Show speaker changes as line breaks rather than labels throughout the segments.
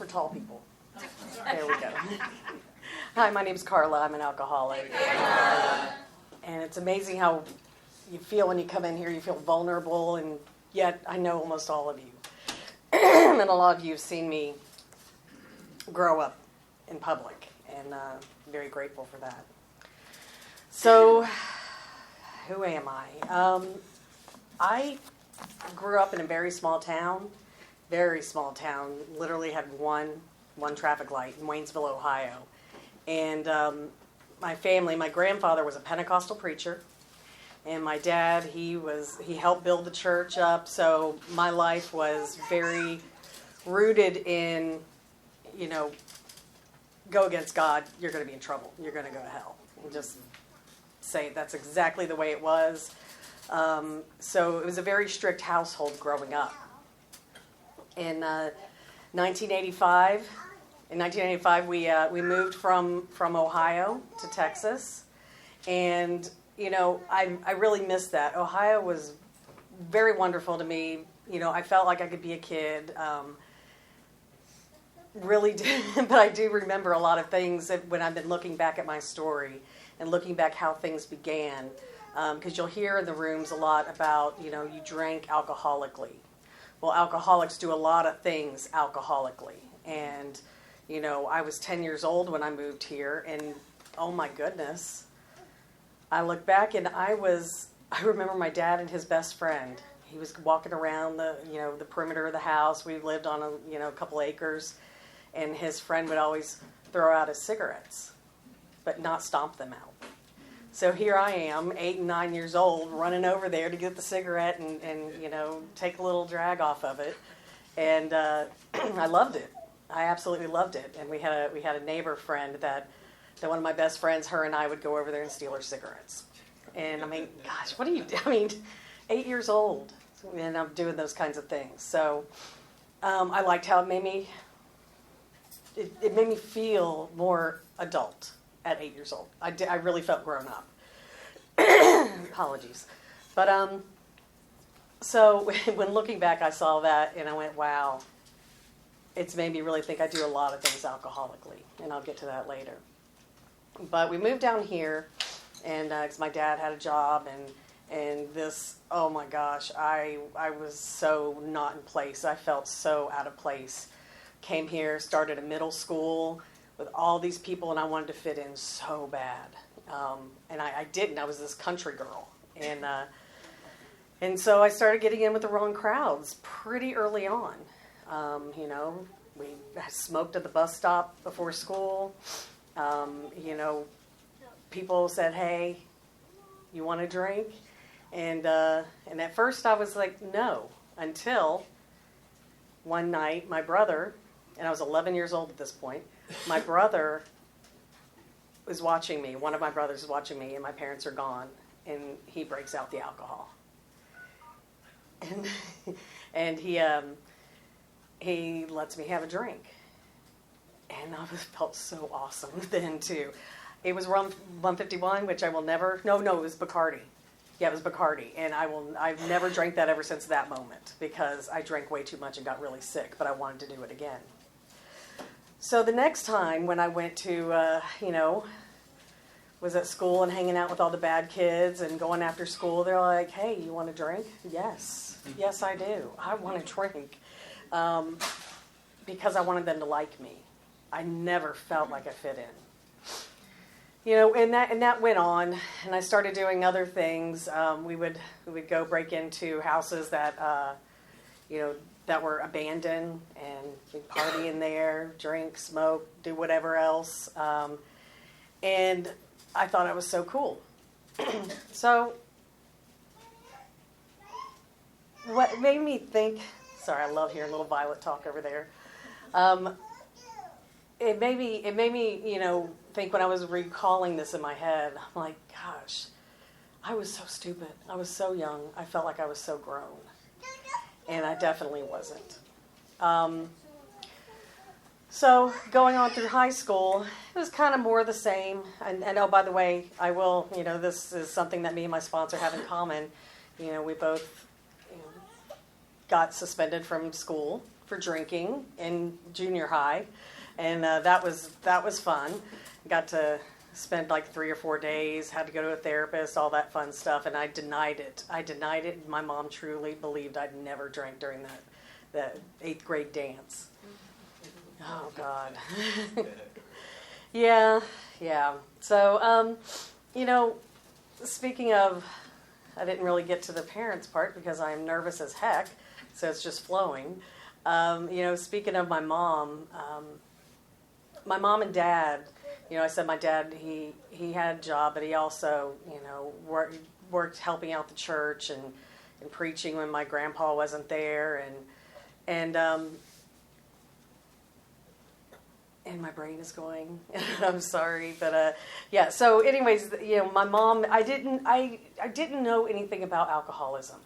for tall people. There we go. Hi, my name's Carla. I'm an alcoholic. And it's amazing how you feel when you come in here. You feel vulnerable, and yet I know almost all of you. And a lot of you have seen me grow up in public, and I'm very grateful for that. So, who am I? I grew up in a very small town, literally had one traffic light in Waynesville, Ohio. And my grandfather was a Pentecostal preacher, and my dad, he helped build the church up, so my life was very rooted in, go against God, you're going to be in trouble, you're going to go to hell. And just say that's exactly the way it was. So it was a very strict household growing up. In 1985, we moved from Ohio to Texas, and I really missed that. Ohio was very wonderful to me. I felt like I could be a kid. Really did, but I do remember a lot of things when I've been looking back at my story and looking back how things began. Because you'll hear in the rooms a lot about, you drank alcoholically. Well, alcoholics do a lot of things alcoholically. And, I was 10 years old when I moved here, and oh my goodness, I look back and I remember my dad and his best friend. He was walking around the perimeter of the house. We lived on a couple acres, and his friend would always throw out his cigarettes, but not stomp them out. So here I am, 8 and 9 years old, running over there to get the cigarette and take a little drag off of it. And I loved it. I absolutely loved it. And we had a neighbor friend that one of my best friends, her and I would go over there and steal her cigarettes. And I mean, gosh, what do you do? 8 years old, and I'm doing those kinds of things. So I liked how it made me feel more adult. At 8 years old. I really felt grown up. Apologies. But, so when looking back, I saw that and I went, wow, it's made me really think I do a lot of things alcoholically. And I'll get to that later. But we moved down here, and because my dad had a job, and this, oh my gosh, I was so not in place. I felt so out of place. Came here, started a middle school with all these people, and I wanted to fit in so bad. And I didn't. I was this country girl. And so I started getting in with the wrong crowds pretty early on. We smoked at the bus stop before school. People said, hey, you want a drink? And at first I was like, no, until one night my brother, and I was 11 years old at this point, my brother was watching me. One of my brothers was watching me, and my parents are gone, and he breaks out the alcohol. And he lets me have a drink. And I felt so awesome then, too. It was rum 151, which I will never... No, it was Bacardi. Yeah, it was Bacardi. And I've never drank that ever since that moment, because I drank way too much and got really sick, but I wanted to do it again. So the next time when I went to, was at school and hanging out with all the bad kids and going after school, they're like, hey, you want a drink? Yes, I do. I want a drink. Because I wanted them to like me. I never felt like I fit in. And that went on, and I started doing other things. We would go break into houses that, that were abandoned, and we'd party in there, drink, smoke, do whatever else. And I thought I was so cool. So what made me think, sorry, I love hearing little Violet talk over there. It made me, think when I was recalling this in my head, I'm like, gosh, I was so stupid. I was so young. I felt like I was so grown. And I definitely wasn't. So going on through high school, it was kind of more the same. And oh, by the way, I will, this is something that me and my sponsor have in common. We both got suspended from school for drinking in junior high, and that was fun. Got to spend like 3 or 4 days, had to go to a therapist, all that fun stuff, and I denied it. My mom truly believed I'd never drank during that 8th grade dance. Oh, God. Yeah. So, speaking of, I didn't really get to the parents part because I'm nervous as heck, so it's just flowing. Speaking of my mom and dad, I said my dad, he had a job, but he also, worked helping out the church and preaching when my grandpa wasn't there, and my brain is going. I'm sorry, but yeah. So, anyways, my mom. I didn't know anything about alcoholism.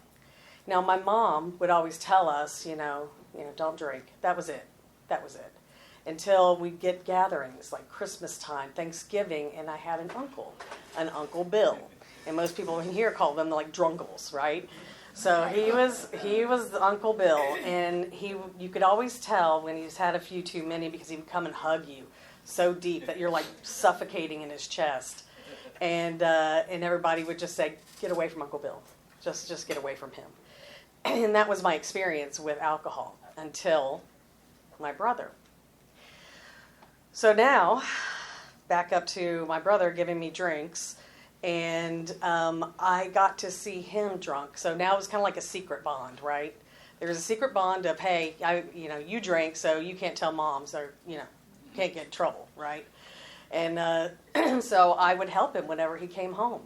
Now, my mom would always tell us, don't drink. That was it. Until we get gatherings like Christmas time, Thanksgiving, and I had an Uncle Bill, and most people in here call them like drunkles, right? So he was Uncle Bill, and you could always tell when he's had a few too many because he would come and hug you so deep that you're like suffocating in his chest, and everybody would just say, "Get away from Uncle Bill, just get away from him." And that was my experience with alcohol until my brother. So now, back up to my brother giving me drinks. And I got to see him drunk. So now it's kind of like a secret bond, right? There's a secret bond of, hey, you drink, so you can't tell mom, so, you can't get in trouble, right? And so I would help him whenever he came home.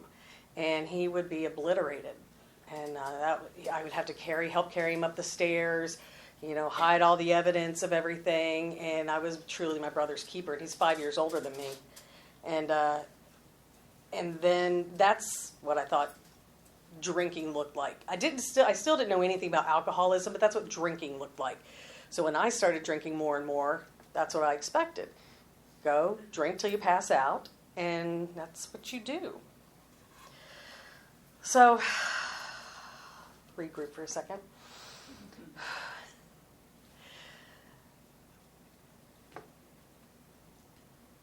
And he would be obliterated. And I would have to help carry him up the stairs, hide all the evidence of everything. And I was truly my brother's keeper. He's 5 years older than me. And then that's what I thought drinking looked like. I still didn't know anything about alcoholism, but that's what drinking looked like. So when I started drinking more and more, that's what I expected. Go drink till you pass out, and that's what you do. So, regroup for a second.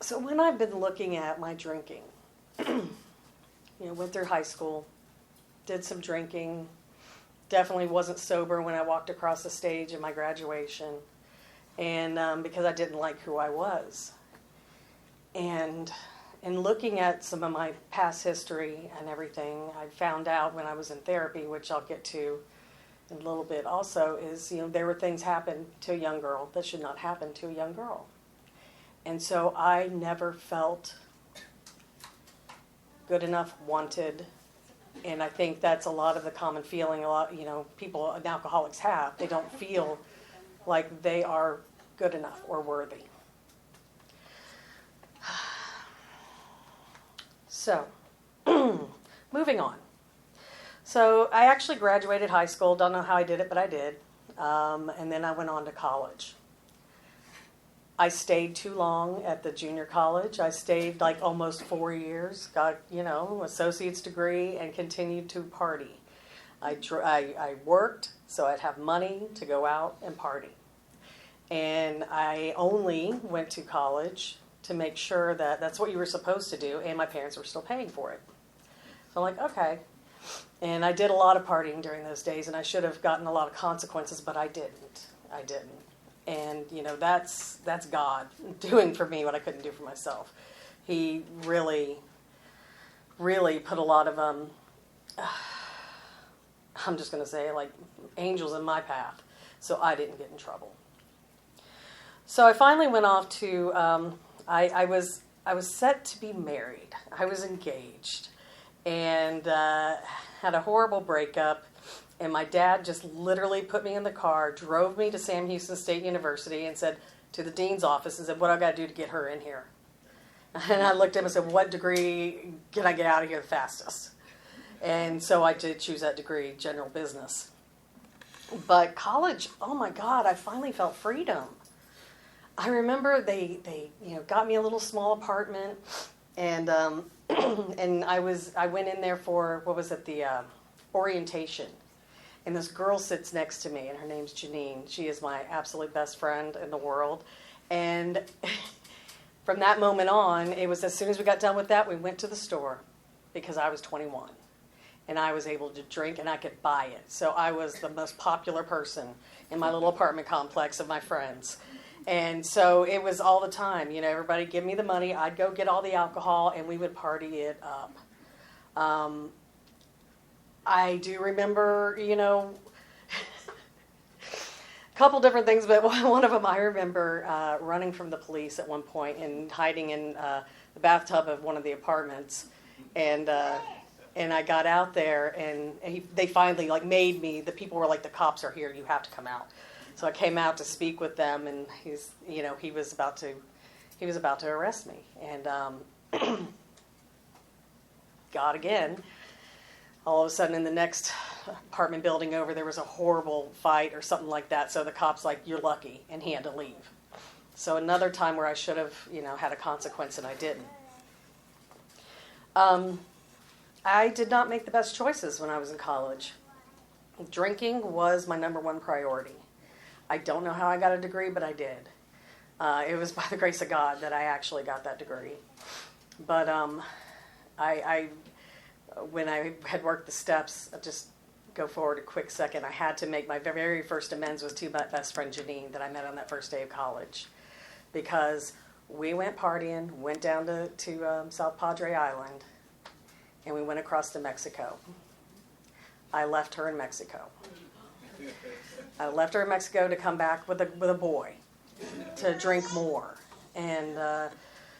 So when I've been looking at my drinking, went through high school, did some drinking, definitely wasn't sober when I walked across the stage in my graduation, and because I didn't like who I was. And in looking at some of my past history and everything, I found out when I was in therapy, which I'll get to in a little bit also, is, there were things happen to a young girl that should not happen to a young girl. And so I never felt good enough, wanted, and I think that's a lot of the common feeling people and alcoholics have. They don't feel like they are good enough or worthy. So, moving on. So I actually graduated high school. Don't know how I did it, but I did. And then I went on to college. I stayed too long at the junior college. I stayed like almost 4 years, got, associate's degree, and continued to party. I worked so I'd have money to go out and party. And I only went to college to make sure that that's what you were supposed to do, and my parents were still paying for it. So I'm like, okay. And I did a lot of partying during those days, and I should have gotten a lot of consequences, but I didn't. And, that's God doing for me what I couldn't do for myself. He really, really put a lot of, I'm just going to say, like, angels in my path, so I didn't get in trouble. So I finally went off to, I was set to be married. I was engaged and had a horrible breakup. And my dad just literally put me in the car, drove me to Sam Houston State University, and said to the dean's office and said, "What do I got to do to get her in here?" And I looked at him and said, "What degree can I get out of here the fastest?" And so I did choose that degree, general business. But college, oh my God, I finally felt freedom. I remember they got me a little small apartment, and and I went in there for the orientation. And this girl sits next to me, and her name's Janine. She is my absolute best friend in the world. And from that moment on, it was as soon as we got done with that, we went to the store because I was 21. And I was able to drink, and I could buy it. So I was the most popular person in my little apartment complex of my friends. And so it was all the time. You know, everybody give me the money. I'd go get all the alcohol, and we would party it up. I do remember, you know, a couple different things, but one of them I remember running from the police at one point and hiding in the bathtub of one of the apartments. And I got out there, and they finally like made me. The people were like, "The cops are here. You have to come out." So I came out to speak with them, and he was about to arrest me. And God again. All of a sudden, in the next apartment building over, there was a horrible fight or something like that. So the cop's like, "You're lucky," and he had to leave. So another time where I should have, had a consequence, and I didn't. I did not make the best choices when I was in college. Drinking was my number one priority. I don't know how I got a degree, but I did. It was by the grace of God that I actually got that degree. But when I had worked the steps, I'll just go forward a quick second. I had to make my very first amends with my best friend Janine that I met on that first day of college, because we went partying, went down to South Padre Island, and we went across to Mexico. I left her in Mexico. I left her in Mexico to come back with a boy to drink more, and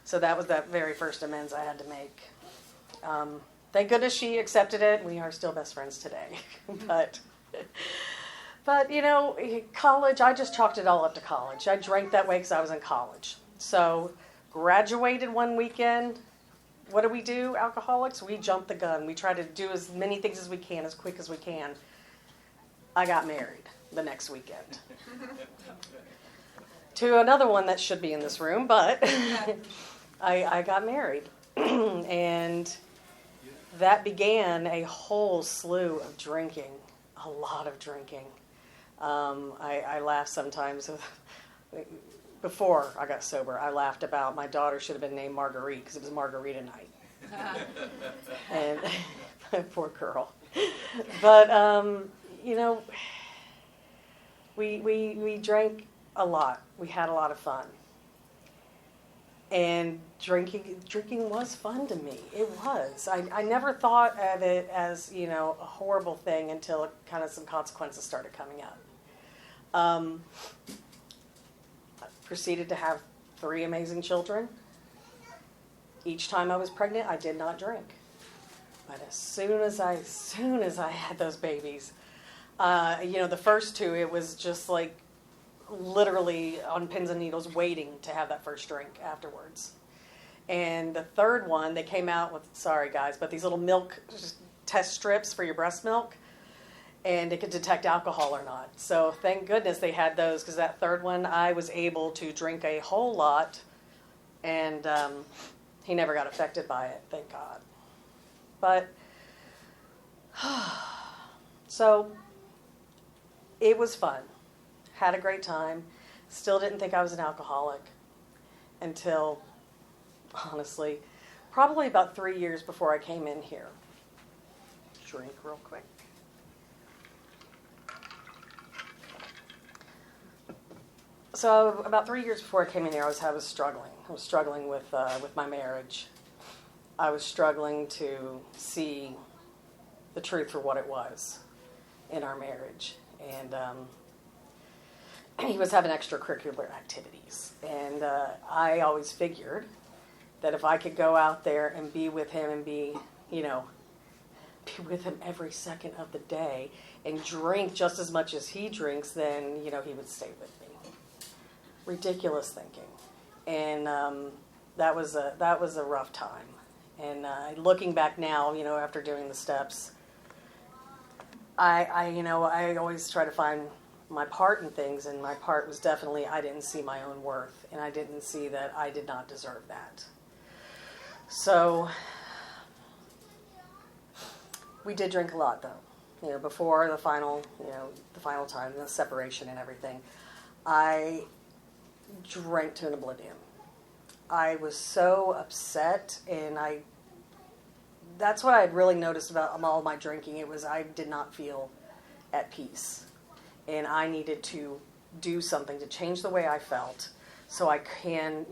so that was that very first amends I had to make. Thank goodness she accepted it. We are still best friends today. But college, I just chalked it all up to college. I drank that way because I was in college. So graduated one weekend. What do? Alcoholics? We jump the gun. We try to do as many things as we can, as quick as we can. I got married the next weekend. To another one that should be in this room, but I got married. And that began a whole slew of drinking, a lot of drinking. I laugh sometimes. Before I got sober, I laughed about my daughter should have been named Marguerite because it was Margarita night. And poor girl. But, we drank a lot. We had a lot of fun. And drinking was fun to me. It was. I never thought of it as, a horrible thing until kind of some consequences started coming up. Proceeded to have 3 amazing children. Each time I was pregnant, I did not drink. But as soon as I had those babies, the first 2, it was just like literally on pins and needles waiting to have that first drink afterwards. And the third one, they came out with, sorry guys, but these little milk test strips for your breast milk. And it could detect alcohol or not. So thank goodness they had those, because that third one, I was able to drink a whole lot, and he never got affected by it, thank God. But, so, it was fun. Had a great time. Still didn't think I was an alcoholic until, honestly, probably about 3 years before I came in here. Drink real quick. So about 3 years before I came in here, I was struggling. I was struggling with my marriage. I was struggling to see the truth for what it was in our marriage. And he was having extracurricular activities. And I always figured that if I could go out there and be with him and be with him every second of the day and drink just as much as he drinks, then, he would stay with me. Ridiculous thinking, and that was a rough time. And looking back now, after doing the steps, I always try to find my part in things, and my part was definitely I didn't see my own worth, and I didn't see that I did not deserve that. So we did drink a lot, though. before the final, the final time, the separation and everything, I drank to an oblivion. I was so upset, and that's what I had really noticed about all my drinking. It was I did not feel at peace, and I needed to do something to change the way I felt so I can,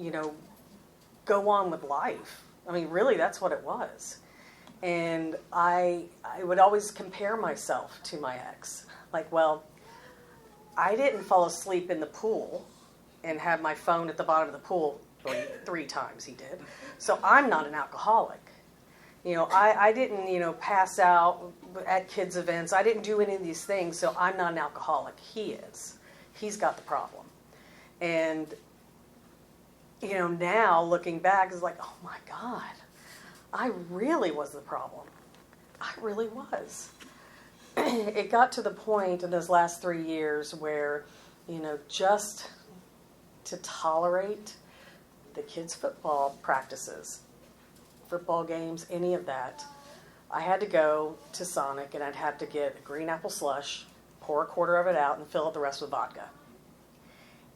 go on with life. I mean, really, that's what it was. And I would always compare myself to my ex. Like, well, I didn't fall asleep in the pool and have my phone at the bottom of the pool three times. He did. So I'm not an alcoholic. I didn't, pass out at kids' events. I didn't do any of these things, so I'm not an alcoholic. He is. He's got the problem. And, now looking back, it's like, oh my God, I really was the problem. I really was. It got to the point in those last 3 years where, just to tolerate the kids' football practices, football games, any of that, I had to go to Sonic and I'd have to get a green apple slush, pour a quarter of it out, and fill it the rest with vodka.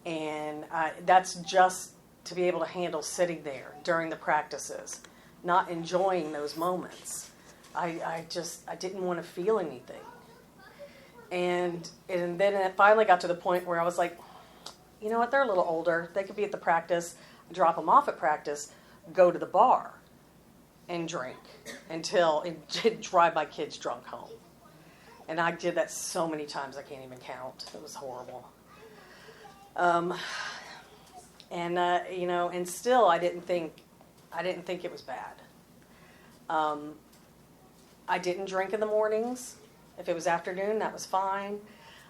And that's just to be able to handle sitting there during the practices, not enjoying those moments. I didn't want to feel anything. And then it finally got to the point where I was like, you know what, they're a little older. They could be at the practice, drop them off at practice, go to the bar and drink until drive my kids drunk home. And I did that so many times I can't even count. It was horrible. And still I didn't think it was bad. I didn't drink in the mornings. If it was afternoon, that was fine.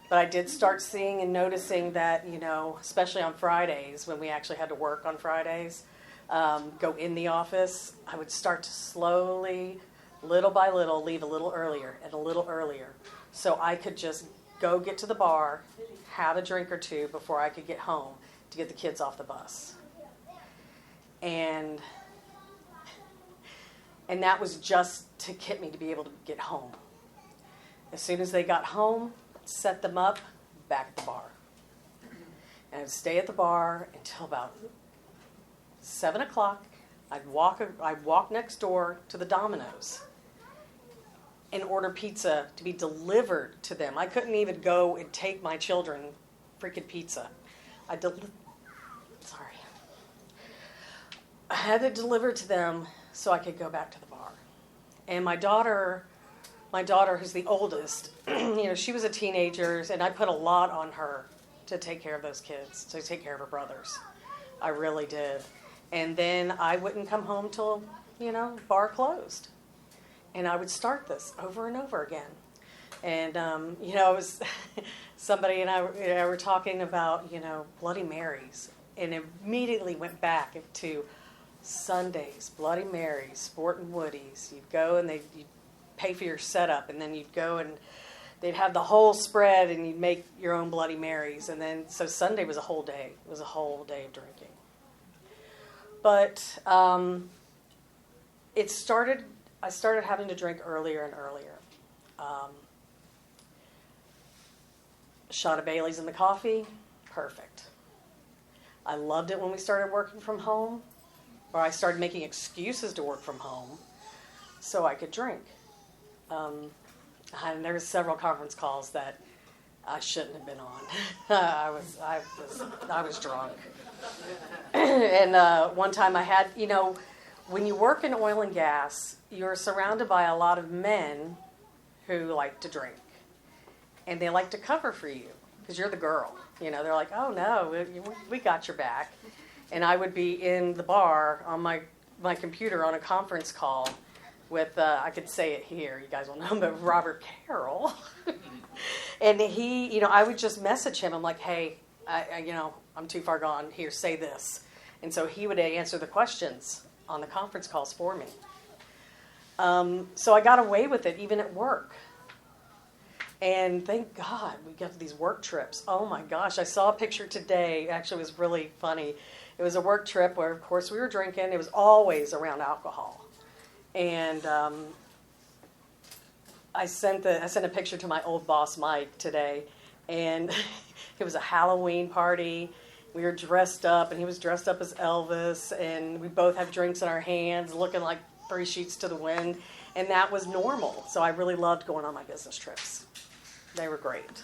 But I did start seeing and noticing that, especially on Fridays, when we actually had to work on Fridays, go in the office, I would start to slowly, little by little, leave a little earlier and a little earlier. So I could just go get to the bar, have a drink or two before I could get home to get the kids off the bus. And that was just to get me to be able to get home. As soon as they got home, set them up, back at the bar. And I'd stay at the bar until about 7 o'clock. I'd walk next door to the Domino's and order pizza to be delivered to them. I couldn't even go and take my children freaking pizza. I had it delivered to them so I could go back to the bar. And my daughter, who's the oldest, she was a teenager, and I put a lot on her to take care of those kids, to take care of her brothers. I really did. And then I wouldn't come home till, bar closed. And I would start this over and over again. And, it was somebody and I were talking about, Bloody Marys, and immediately went back to Sundays, Bloody Marys, Sport and Woody's. You'd go and you'd pay for your setup, and then you'd go and they'd have the whole spread, and you'd make your own Bloody Marys. And then, so Sunday was a whole day. It was a whole day of drinking. But I started having to drink earlier and earlier. A shot of Bailey's in the coffee, perfect. I loved it when we started working from home, or I started making excuses to work from home so I could drink. And there were several conference calls that I shouldn't have been on. I was drunk. And one time I had, when you work in oil and gas, you're surrounded by a lot of men who like to drink. And they like to cover for you because you're the girl. They're like, oh no, we got your back. And I would be in the bar on my computer on a conference call with, I could say it here, you guys will know, but Robert Carroll. And he, I would just message him. I'm like, hey, I'm too far gone. Here, say this. And so he would answer the questions on the conference calls for me. So I got away with it, even at work. And thank God we got these work trips. Oh my gosh, I saw a picture today. Actually, it was really funny. It was a work trip where, of course, we were drinking. It was always around alcohol. And I sent a picture to my old boss Mike today, and it was a Halloween party. We were dressed up, and he was dressed up as Elvis, and we both had drinks in our hands, looking like three sheets to the wind, and that was normal. So I really loved going on my business trips. They were great.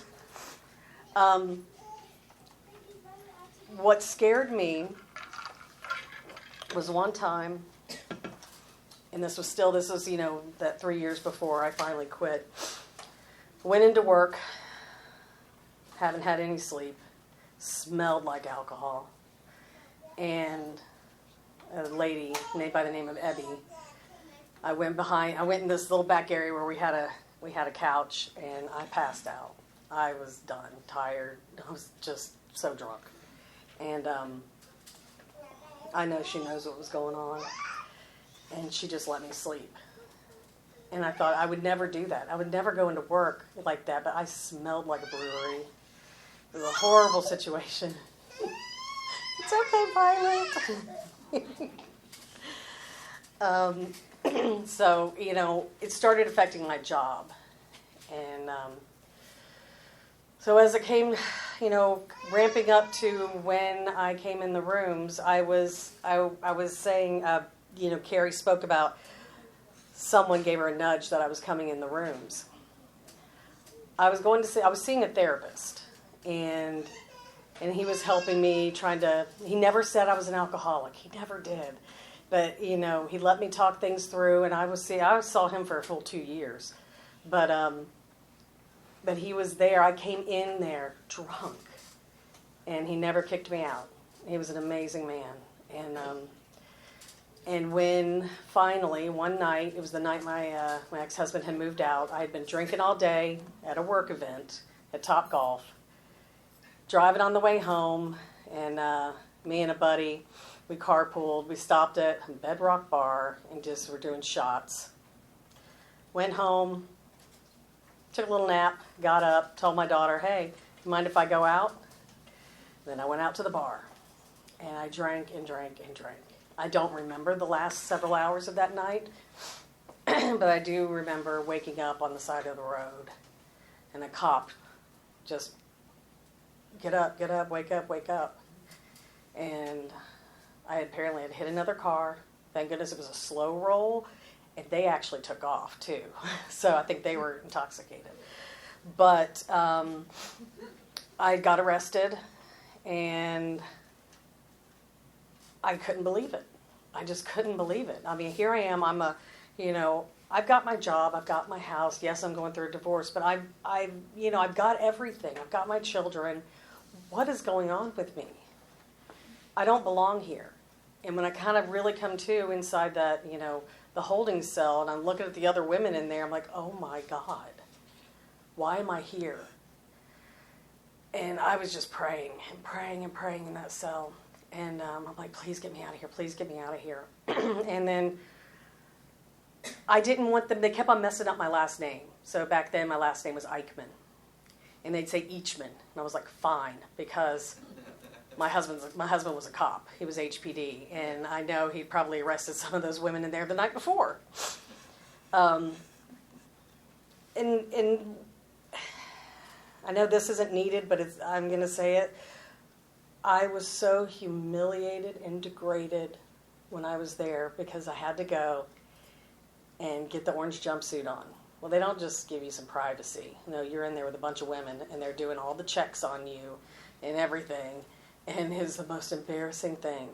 What scared me was one time, and this was that 3 years before I finally quit. Went into work, haven't had any sleep, smelled like alcohol, and a lady named by the name of Ebby. I went in this little back area where we had a couch, and I passed out. I was done, tired. I was just so drunk, and I know she knows what was going on, and she just let me sleep. And I thought I would never do that. I would never go into work like that, but I smelled like a brewery. It was a horrible situation. It's okay, Violet. So, it started affecting my job. And so as it came, ramping up to when I came in the rooms, I was saying, Carrie spoke about someone gave her a nudge that I was coming in the rooms. I was seeing a therapist, and he was helping me, he never said I was an alcoholic. He never did. But, he let me talk things through, and I saw him for a full 2 years. But he was there. I came in there drunk, and he never kicked me out. He was an amazing man. And when finally, one night, it was the night my ex-husband had moved out, I had been drinking all day at a work event at Top Golf, driving on the way home, and me and a buddy, we carpooled. We stopped at a Bedrock Bar and just were doing shots. Went home, took a little nap, got up, told my daughter, hey, you mind if I go out? Then I went out to the bar, and I drank and drank and drank. I don't remember the last several hours of that night, but I do remember waking up on the side of the road, and a cop just, get up, wake up. And I apparently had hit another car. Thank goodness it was a slow roll, and they actually took off too. So I think they were intoxicated. But I got arrested, and I couldn't believe it. I just couldn't believe it. I mean, here I am. I've got my job. I've got my house. Yes, I'm going through a divorce, but I've got everything. I've got my children. What is going on with me? I don't belong here. And when I kind of really come to inside that, the holding cell, and I'm looking at the other women in there, I'm like, oh my God, why am I here? And I was just praying and praying and praying in that cell. And I'm like, please get me out of here. Please get me out of here. And then I didn't want them. They kept on messing up my last name. So back then, my last name was Eichmann. And they'd say Eachman. And I was like, fine, because my husband was a cop. He was HPD. And I know he'd probably arrested some of those women in there the night before. And I know this isn't needed, but I'm going to say it. I was so humiliated and degraded when I was there because I had to go and get the orange jumpsuit on. Well, they don't just give you some privacy. You're in there with a bunch of women, and they're doing all the checks on you and everything. And it was the most embarrassing thing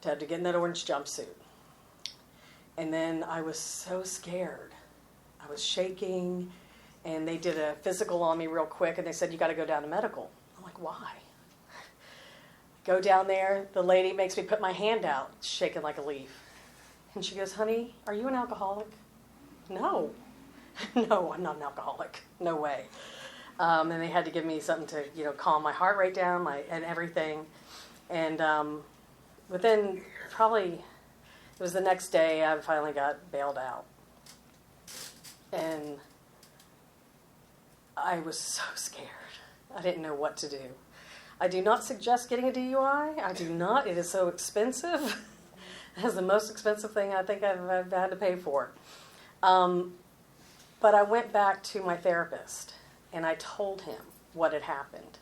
to have to get in that orange jumpsuit. And then I was so scared. I was shaking, and they did a physical on me real quick, and they said, you got to go down to medical. I'm like, why? Go down there, the lady makes me put my hand out, shaking like a leaf. And she goes, honey, are you an alcoholic? No. No, I'm not an alcoholic. No way. And they had to give me something to, calm my heart rate down and everything. And within probably, it was the next day, I finally got bailed out. And I was so scared. I didn't know what to do. I do not suggest getting a DUI. I do not. It is so expensive. It is the most expensive thing I think I've had to pay for. But I went back to my therapist, and I told him what had happened.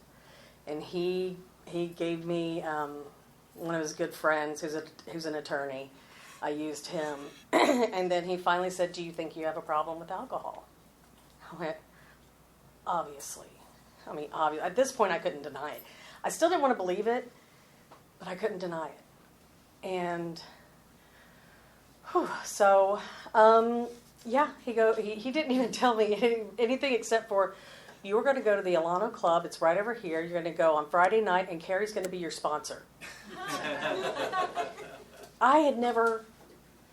And he gave me one of his good friends who's an attorney. I used him. And then he finally said, do you think you have a problem with alcohol? I went, obviously. I mean, obviously. At this point, I couldn't deny it. I still didn't want to believe it, but I couldn't deny it. And so, yeah, he didn't even tell me anything except for, you're going to go to the Alano Club. It's right over here. You're going to go on Friday night, and Carrie's going to be your sponsor. I had never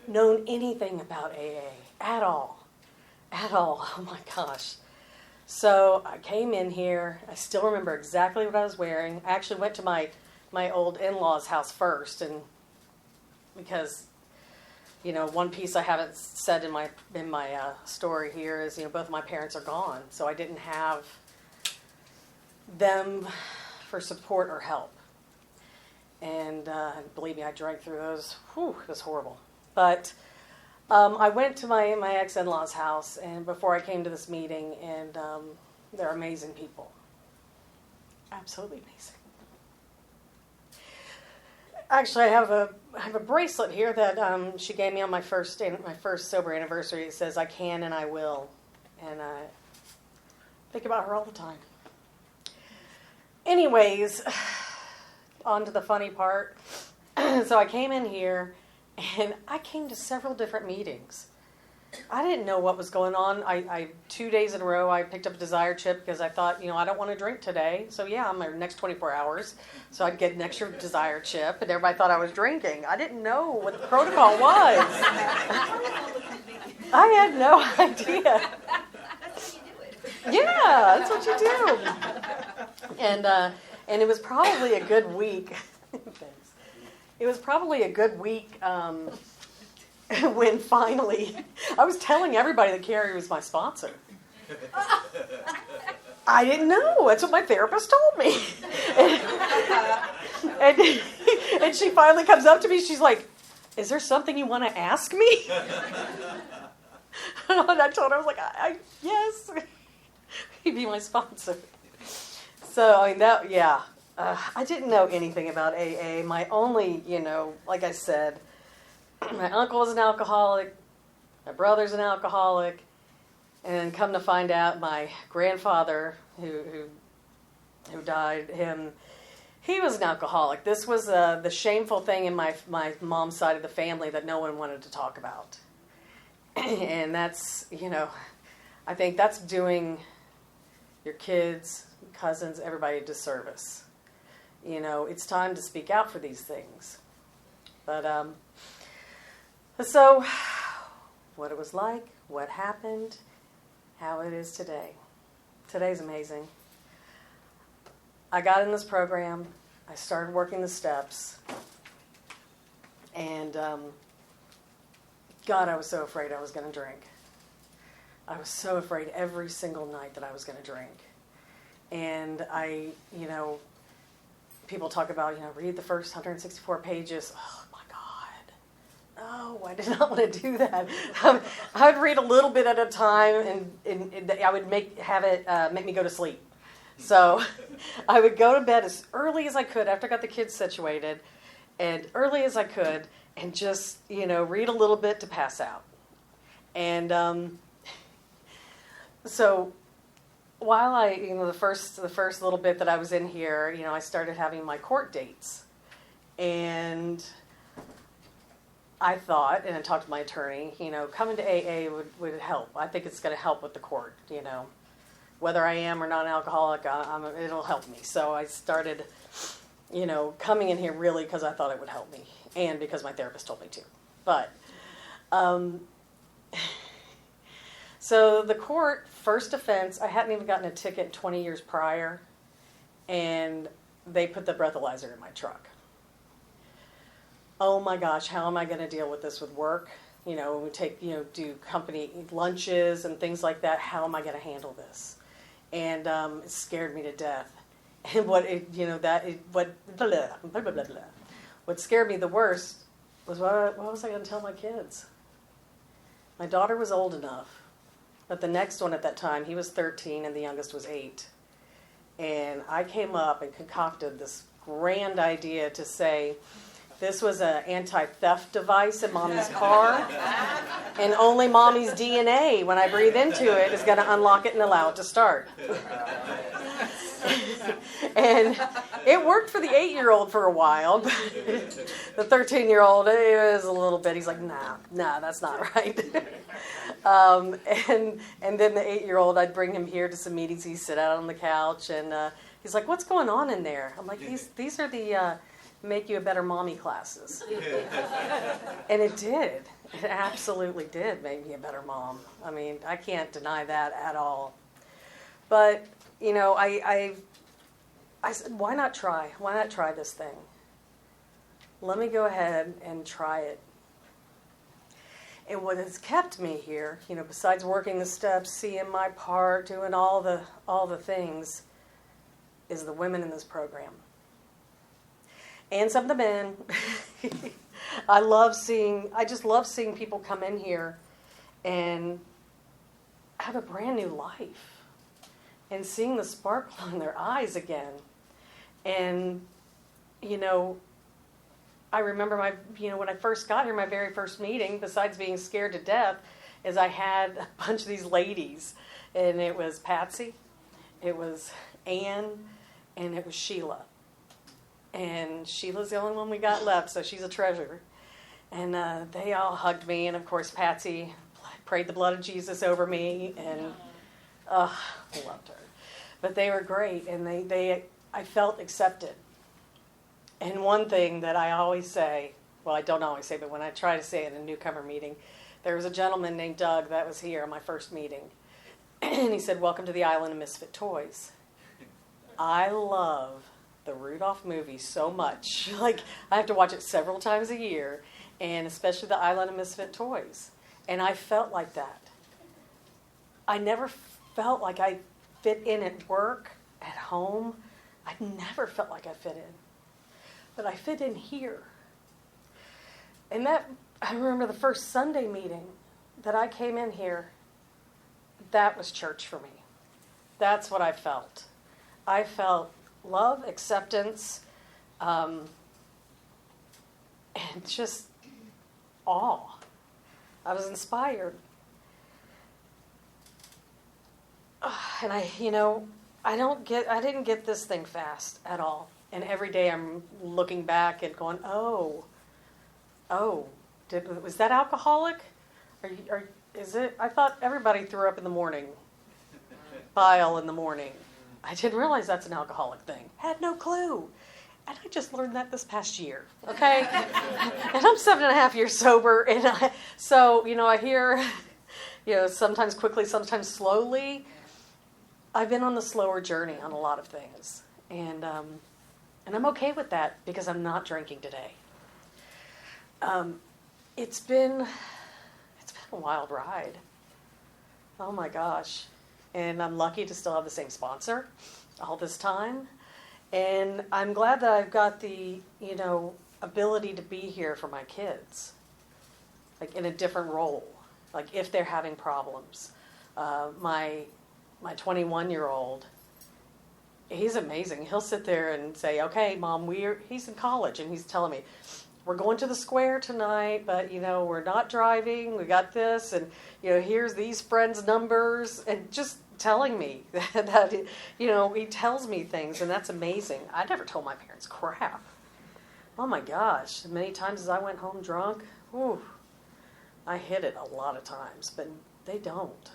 known anything about AA at all. At all. Oh, my gosh. So I came in here. I still remember exactly what I was wearing. I actually went to my old in-laws' house first, and because, one piece I haven't said in my story here is, both my parents are gone, so I didn't have them for support or help. And believe me, I drank through those. Whew, it was horrible. But I went to my ex-in-laws' house, and before I came to this meeting, and they're amazing people. Absolutely amazing. Actually, I have a bracelet here that she gave me on my first sober anniversary. It says, I can and I will. And I think about her all the time. Anyways, on to the funny part. So I came in here, and I came to several different meetings. I didn't know what was going on. I 2 days in a row, I picked up a Desire chip because I thought, I don't want to drink today. So yeah, I'm my next 24 hours. So I'd get an extra Desire chip, and everybody thought I was drinking. I didn't know what the protocol was. I had no idea.
That's how you do it.
Yeah, that's what you do. And it was probably a good week. Thanks. It was probably a good week. When finally, I was telling everybody that Carrie was my sponsor. I didn't know. That's what my therapist told me. And she finally comes up to me. She's like, is there something you want to ask me? And I told her, I was like, yes. He'd be my sponsor. So, I mean, I didn't know anything about AA. My only, like I said, my uncle was an alcoholic, my brother's an alcoholic, and come to find out my grandfather, who died, he was an alcoholic. This was the shameful thing in my mom's side of the family that no one wanted to talk about. And that's, I think that's doing your kids, cousins, everybody a disservice. It's time to speak out for these things. But, so, what it was like, what happened, how it is today. Today's amazing. I got in this program. I started working the steps. And, God, I was so afraid I was going to drink. I was so afraid every single night that I was going to drink. And people talk about, read the first 164 pages. Oh, my God. No, I did not want to do that. I would read a little bit at a time, and I would make me go to sleep. So I would go to bed as early as I could after I got the kids situated, and early as I could, and just, read a little bit to pass out. And so while the first little bit that I was in here, I started having my court dates. And I thought, and I talked to my attorney, coming to AA would help. I think it's going to help with the court, Whether I am or not an alcoholic, it'll help me. So I started, coming in here really because I thought it would help me. And because my therapist told me to. But, so the court, first offense, I hadn't even gotten a ticket 20 years prior. And they put the breathalyzer in my truck. Oh my gosh, how am I going to deal with this with work? We take, do company lunches and things like that. How am I going to handle this? And it scared me to death. And what scared me the worst was what was I going to tell my kids? My daughter was old enough But the next one at that time, he was 13 and the youngest was 8. And I came up and concocted this grand idea to say, this was an anti-theft device in Mommy's car, and only Mommy's DNA, when I breathe into it, is going to unlock it and allow it to start. And it worked for the 8-year-old for a while, but the 13-year-old, it was a little bit, he's like, nah, that's not right. And then the 8-year-old, I'd bring him here to some meetings, he'd sit out on the couch, and he's like, what's going on in there? I'm like, these are the make you a better mommy classes. And it did. It absolutely did make me a better mom. I mean, I can't deny that at all. But, you know, I said, why not try? Why not try this thing? Let me go ahead and try it. And what has kept me here, you know, besides working the steps, seeing my part, doing all the things, is the women in this program. And some of the men. I just love seeing people come in here and have a brand new life. And seeing the sparkle in their eyes again. And, you know, I remember when I first got here, my very first meeting, besides being scared to death, is I had a bunch of these ladies. And it was Patsy, it was Ann, and it was Sheila. And Sheila's the only one we got left, so she's a treasure. And they all hugged me, and of course Patsy prayed the blood of Jesus over me, and I loved her. But they were great, and I felt accepted. And one thing that I always say, well, I don't always say, but when I try to say it in a newcomer meeting, there was a gentleman named Doug that was here on my first meeting. And he said, welcome to the Island of Misfit Toys. I love the Rudolph movie so much. Like, I have to watch it several times a year, and especially the Island of Misfit Toys. And I felt like that. I never felt like I fit in at work, at home. I never felt like I fit in. But I fit in here. And I remember the first Sunday meeting that I came in here, that was church for me. That's what I felt. I felt love, acceptance, and just awe. I was inspired. And I didn't get this thing fast at all. And every day I'm looking back and going, was that alcoholic? Is it? I thought everybody threw up in the morning, bile in the morning. I didn't realize that's an alcoholic thing. Had no clue. And I just learned that this past year, okay? And I'm 7.5 years sober. And so, I hear, sometimes quickly, sometimes slowly. I've been on the slower journey on a lot of things. And I'm okay with that because I'm not drinking today. It's been a wild ride. Oh my gosh. And I'm lucky to still have the same sponsor all this time. And I'm glad that I've got the, ability to be here for my kids. Like in a different role. Like if they're having problems. My 21-year-old, he's amazing. He'll sit there and say, okay, Mom, he's in college. And he's telling me, we're going to the square tonight, but, we're not driving. We got this. And, here's these friends' numbers. And just telling me that he tells me things, and that's amazing. I never told my parents crap. Oh my gosh, as many times as I went home drunk, I hit it a lot of times, but they don't.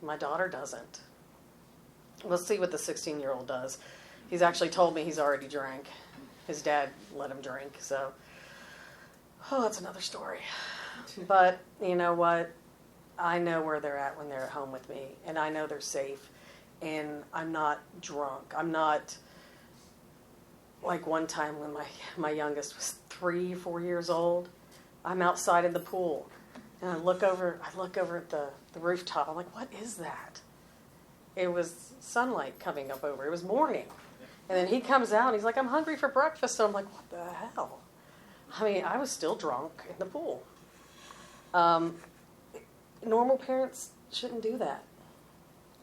My daughter doesn't. We'll see what the 16-year-old does. He's actually told me he's already drank. His dad let him drink, so that's another story. But you know what? I know where they're at when they're at home with me, and I know they're safe, and I'm not drunk. I'm not like one time when my youngest was 4 years old. I'm outside in the pool, and I look over at the rooftop. I'm like, what is that? It was sunlight coming up over. It was morning. And then he comes out, and he's like, I'm hungry for breakfast. And I'm like, what the hell? I mean, I was still drunk in the pool. Normal parents shouldn't do that.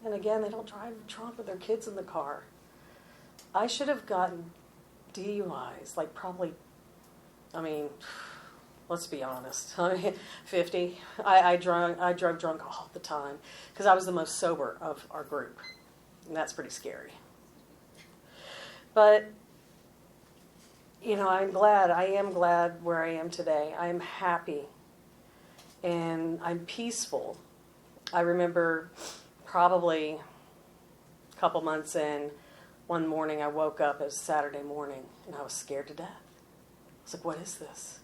And again, they don't drive drunk with their kids in the car. I should have gotten DUIs, like probably, let's be honest. 50. I drove drunk all the time because I was the most sober of our group. And that's pretty scary. But, I am glad where I am today. I am happy. And I'm peaceful. I remember probably a couple months in, one morning I woke up, it was Saturday morning, and I was scared to death. I was like, what is this?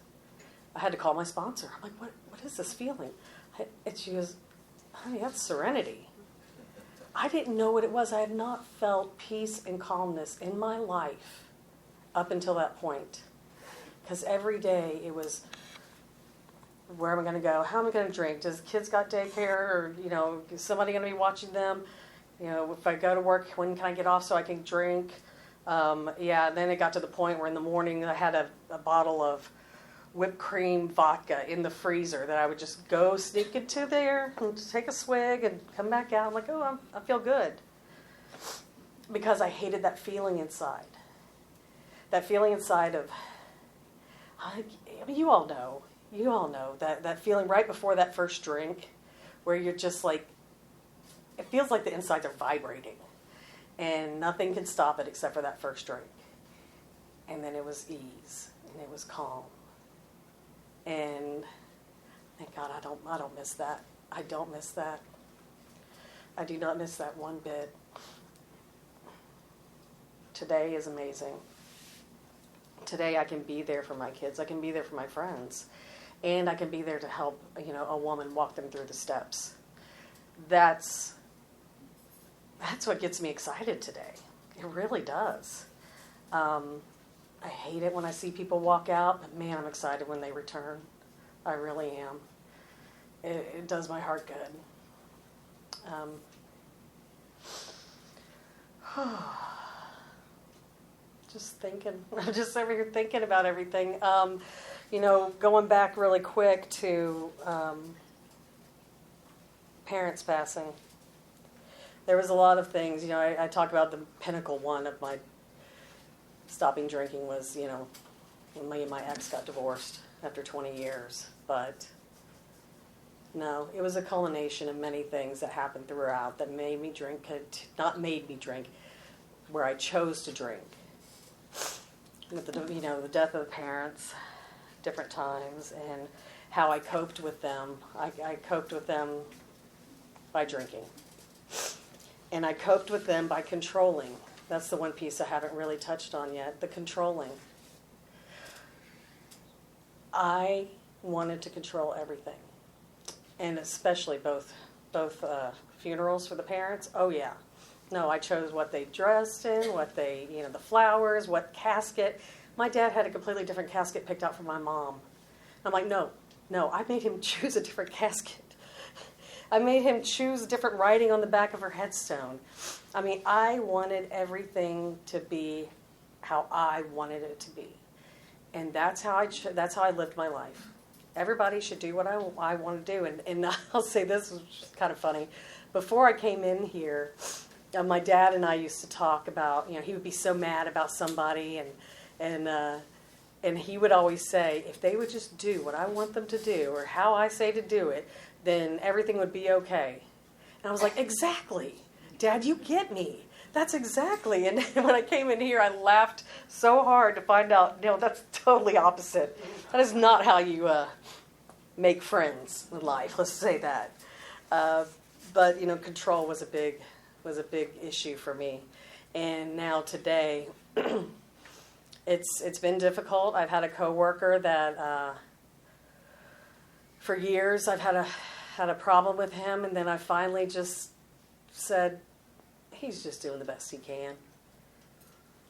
I had to call my sponsor. I'm like, what is this feeling? And she goes, honey, that's serenity. I didn't know what it was. I had not felt peace and calmness in my life up until that point. Because every day it was, where am I going to go? How am I going to drink? Does the kids got daycare? Or, is somebody going to be watching them? If I go to work, when can I get off so I can drink? Then it got to the point where in the morning I had a bottle of whipped cream vodka in the freezer that I would just go sneak into there and take a swig and come back out. I'm like, I feel good. Because I hated that feeling inside. That feeling inside of, you all know that feeling right before that first drink where you're just like, it feels like the insides are vibrating and nothing can stop it except for that first drink. And then it was ease and it was calm. And thank God I don't miss that. I don't miss that. I do not miss that one bit. Today is amazing. Today I can be there for my kids. I can be there for my friends. And I can be there to help, a woman walk them through the steps. That's what gets me excited today. It really does. I hate it when I see people walk out, but man, I'm excited when they return. I really am. It does my heart good. Just thinking. I'm just over here thinking about everything. Going back really quick to parents passing. There was a lot of things. I talk about the pinnacle one of my stopping drinking was, when me and my ex got divorced after 20 years. But no, it was a culmination of many things that happened throughout that made me drink, not made me drink, where I chose to drink. The death of the parents, different times, and how I coped with them. I coped with them by drinking. And I coped with them by controlling. That's the one piece I haven't really touched on yet, the controlling. I wanted to control everything. And especially both funerals for the parents. Oh, yeah. No, I chose what they dressed in, what they, the flowers, what casket. My dad had a completely different casket picked out for my mom. I'm like, no, I made him choose a different casket. I made him choose different writing on the back of her headstone. I wanted everything to be how I wanted it to be. And that's how I lived my life. Everybody should do what I want to do. And I'll say this was just kind of funny. Before I came in here, my dad and I used to talk about, he would be so mad about somebody and he would always say, if they would just do what I want them to do or how I say to do it, then everything would be okay. And I was like, exactly. Dad, you get me. That's exactly. And when I came in here, I laughed so hard to find out, no, that's totally opposite. That is not how you make friends in life. Let's say that. But control was a big issue for me. And now today, it's been difficult. I've had a coworker that for years I've had a problem with him, and then I finally just said, he's just doing the best he can.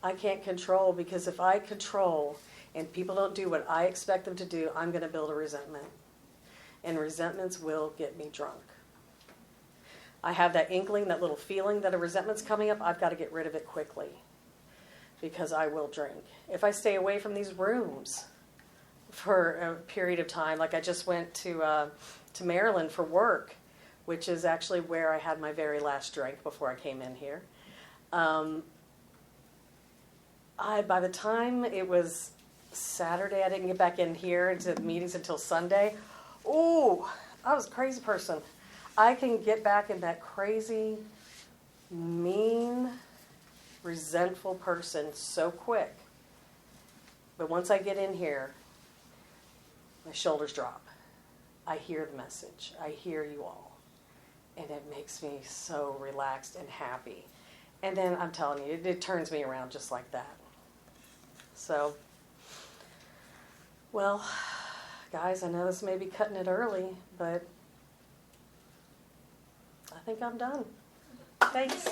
I can't control, because if I control and people don't do what I expect them to do, I'm going to build a resentment. And resentments will get me drunk. I have that inkling, that little feeling that a resentment's coming up. I've got to get rid of it quickly, because I will drink. If I stay away from these rooms for a period of time, like I just went to Maryland for work, which is actually where I had my very last drink before I came in here. By the time it was Saturday, I didn't get back in here into the meetings until Sunday. Ooh, I was a crazy person. I can get back in that crazy, mean, resentful person so quick. But once I get in here, my shoulders drop. I hear the message. I hear you all. And it makes me so relaxed and happy. And then I'm telling you, it turns me around just like that. So, well, guys, I know this may be cutting it early, but I think I'm done. Thanks.